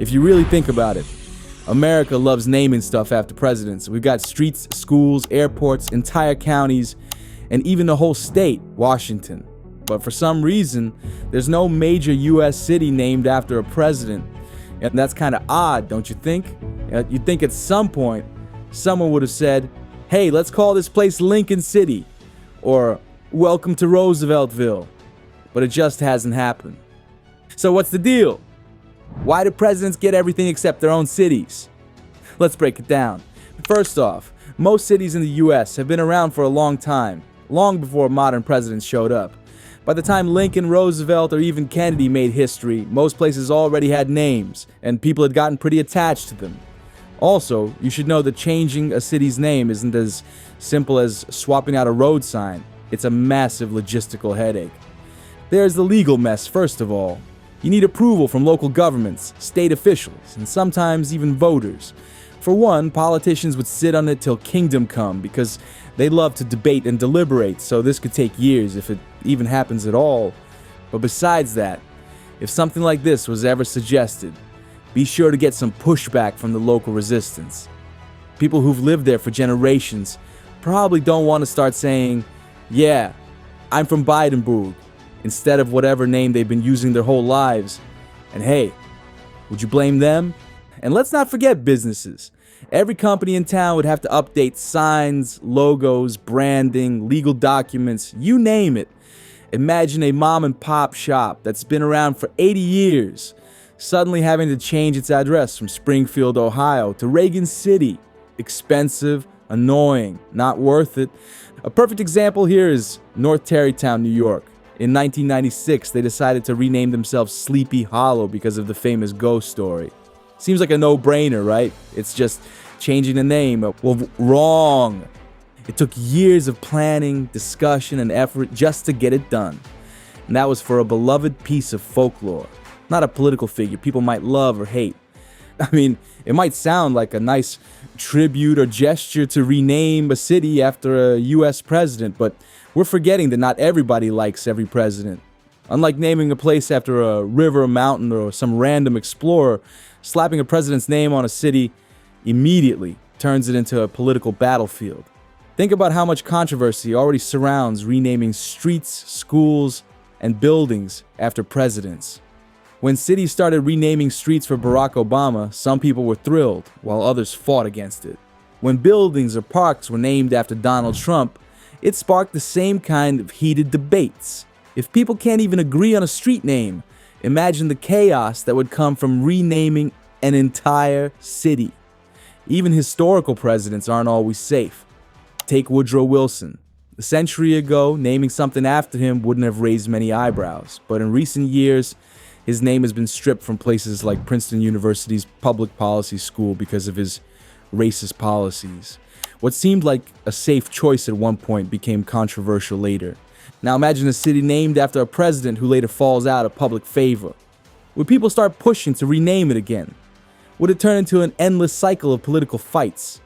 If you really think about it, America loves naming stuff after presidents. We've got streets, schools, airports, entire counties, and even the whole state, Washington. But for some reason, there's no major US city named after a president. And that's kind of odd, don't you think? You'd think at some point, someone would have said, hey, let's call this place Lincoln City, or welcome to Rooseveltville. But it just hasn't happened. So what's the deal? Why do presidents get everything except their own cities? Let's break it down. First off, most cities in the US have been around for a long time, long before modern presidents showed up. By the time Lincoln, Roosevelt, or even Kennedy made history, most places already had names, and people had gotten pretty attached to them. Also, you should know that changing a city's name isn't as simple as swapping out a road sign. It's a massive logistical headache. There's the legal mess, first of all. You need approval from local governments, state officials, and sometimes even voters. For one, politicians would sit on it till kingdom come because they love to debate and deliberate, so this could take years if it even happens at all. But besides that, if something like this was ever suggested, be sure to get some pushback from the local resistance. People who've lived there for generations probably don't want to start saying, yeah, I'm from Bidenburg, instead of whatever name they've been using their whole lives. And hey, would you blame them? And let's not forget businesses. Every company in town would have to update signs, logos, branding, legal documents, you name it. Imagine a mom and pop shop that's been around for 80 years, suddenly having to change its address from Springfield, Ohio to Reagan City. Expensive, annoying, not worth it. A perfect example here is North Tarrytown, New York. In 1996, they decided to rename themselves Sleepy Hollow because of the famous ghost story. Seems like a no-brainer, right? It's just changing the name. Well, wrong. It took years of planning, discussion, and effort just to get it done. And that was for a beloved piece of folklore, not a political figure people might love or hate. I mean, it might sound like a nice tribute or gesture to rename a city after a US president, but we're forgetting that not everybody likes every president. Unlike naming a place after a river, a mountain, or some random explorer, slapping a president's name on a city immediately turns it into a political battlefield. Think about how much controversy already surrounds renaming streets, schools, and buildings after presidents. When cities started renaming streets for Barack Obama, some people were thrilled, while others fought against it. When buildings or parks were named after Donald Trump, it sparked the same kind of heated debates. If people can't even agree on a street name, imagine the chaos that would come from renaming an entire city. Even historical presidents aren't always safe. Take Woodrow Wilson. A century ago, naming something after him wouldn't have raised many eyebrows, but in recent years, his name has been stripped from places like Princeton University's public policy school because of his racist policies. What seemed like a safe choice at one point became controversial later. Now imagine a city named after a president who later falls out of public favor. Would people start pushing to rename it again? Would it turn into an endless cycle of political fights?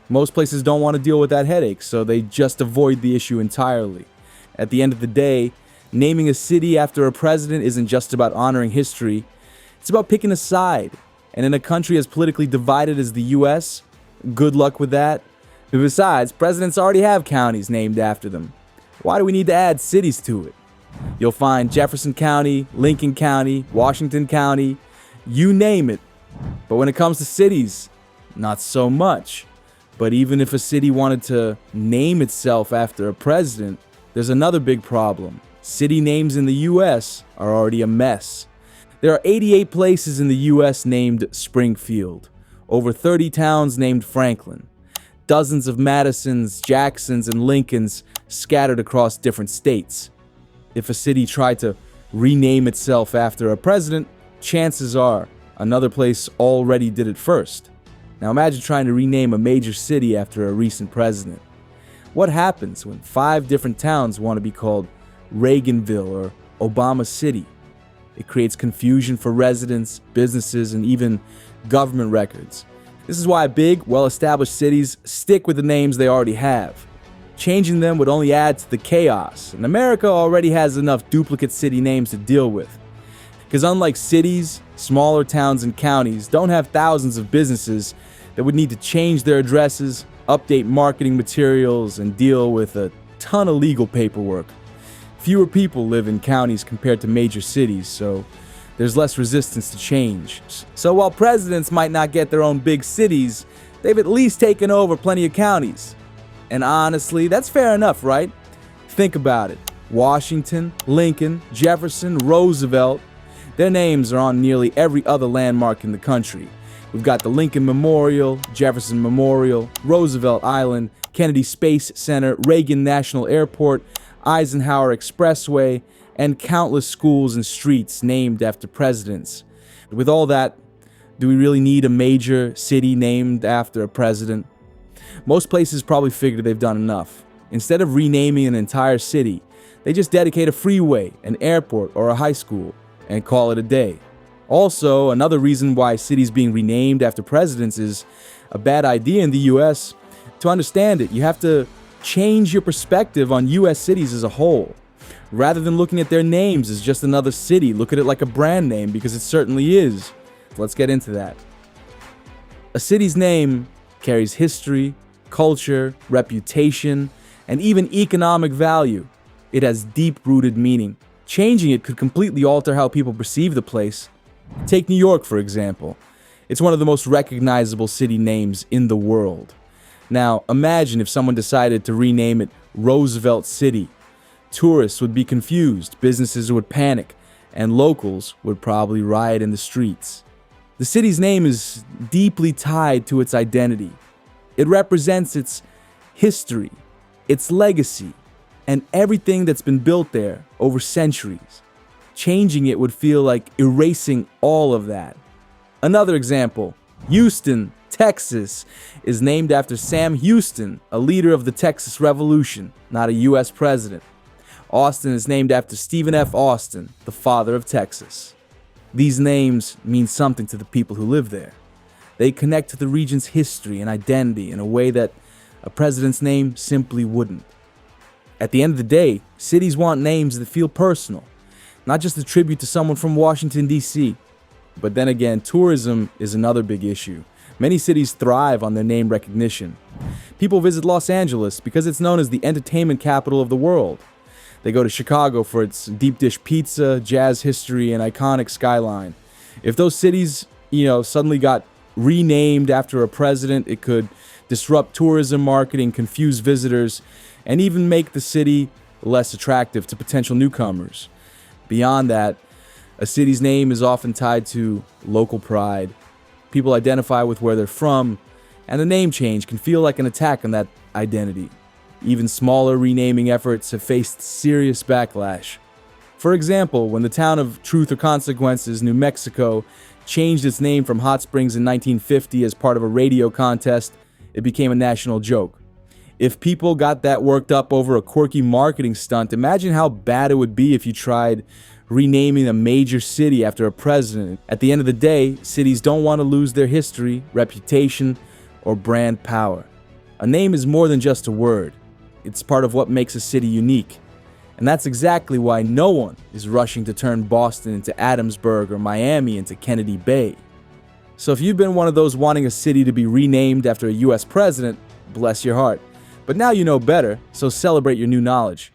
Most places don't want to deal with that headache, so they just avoid the issue entirely. At the end of the day, naming a city after a president isn't just about honoring history, it's about picking a side. And in a country as politically divided as the US, good luck with that. Besides, presidents already have counties named after them. Why do we need to add cities to it? You'll find Jefferson County, Lincoln County, Washington County, you name it. But when it comes to cities, not so much. But even if a city wanted to name itself after a president, there's another big problem. City names in the US are already a mess. There are 88 places in the US named Springfield, over 30 towns named Franklin, dozens of Madisons, Jacksons, and Lincolns scattered across different states. If a city tried to rename itself after a president, chances are another place already did it first. Now imagine trying to rename a major city after a recent president. What happens when 5 different towns want to be called Reaganville or Obama City? It creates confusion for residents, businesses, and even government records. This is why big, well-established cities stick with the names they already have. Changing them would only add to the chaos, and America already has enough duplicate city names to deal with. Because unlike cities, smaller towns and counties don't have thousands of businesses that would need to change their addresses, update marketing materials, and deal with a ton of legal paperwork. Fewer people live in counties compared to major cities, so there's less resistance to change. So while presidents might not get their own big cities, they've at least taken over plenty of counties. And honestly, that's fair enough, right? Think about it. Washington, Lincoln, Jefferson, Roosevelt, their names are on nearly every other landmark in the country. We've got the Lincoln Memorial, Jefferson Memorial, Roosevelt Island, Kennedy Space Center, Reagan National Airport, Eisenhower Expressway, and countless schools and streets named after presidents. With all that, do we really need a major city named after a president? Most places probably figure they've done enough. Instead of renaming an entire city, they just dedicate a freeway, an airport, or a high school, and call it a day. Also, another reason why cities being renamed after presidents is a bad idea in the US. To understand it, you have to change your perspective on US cities as a whole. Rather than looking at their names as just another city, look at it like a brand name, because it certainly is. Let's get into that. A city's name carries history, culture, reputation, and even economic value. It has deep-rooted meaning. Changing it could completely alter how people perceive the place. Take New York, for example. It's one of the most recognizable city names in the world. Now, imagine if someone decided to rename it Roosevelt City. Tourists would be confused, businesses would panic, and locals would probably riot in the streets. The city's name is deeply tied to its identity. It represents its history, its legacy, and everything that's been built there over centuries. Changing it would feel like erasing all of that. Another example, Houston, Texas, is named after Sam Houston, a leader of the Texas Revolution, not a US president. Austin is named after Stephen F. Austin, the father of Texas. These names mean something to the people who live there. They connect to the region's history and identity in a way that a president's name simply wouldn't. At the end of the day, cities want names that feel personal, not just a tribute to someone from Washington, D.C. But then again, tourism is another big issue. Many cities thrive on their name recognition. People visit Los Angeles because it's known as the entertainment capital of the world. They go to Chicago for its deep dish pizza, jazz history, and iconic skyline. If those cities, suddenly got renamed after a president, it could disrupt tourism marketing, confuse visitors, and even make the city less attractive to potential newcomers. Beyond that, a city's name is often tied to local pride. People identify with where they're from, and a name change can feel like an attack on that identity. Even smaller renaming efforts have faced serious backlash. For example, when the town of Truth or Consequences, New Mexico, changed its name from Hot Springs in 1950 as part of a radio contest, it became a national joke. If people got that worked up over a quirky marketing stunt, imagine how bad it would be if you tried renaming a major city after a president. At the end of the day, cities don't want to lose their history, reputation, or brand power. A name is more than just a word. It's part of what makes a city unique. And that's exactly why no one is rushing to turn Boston into Adamsburg or Miami into Kennedy Bay. So if you've been one of those wanting a city to be renamed after a US president, bless your heart. But now you know better, so celebrate your new knowledge.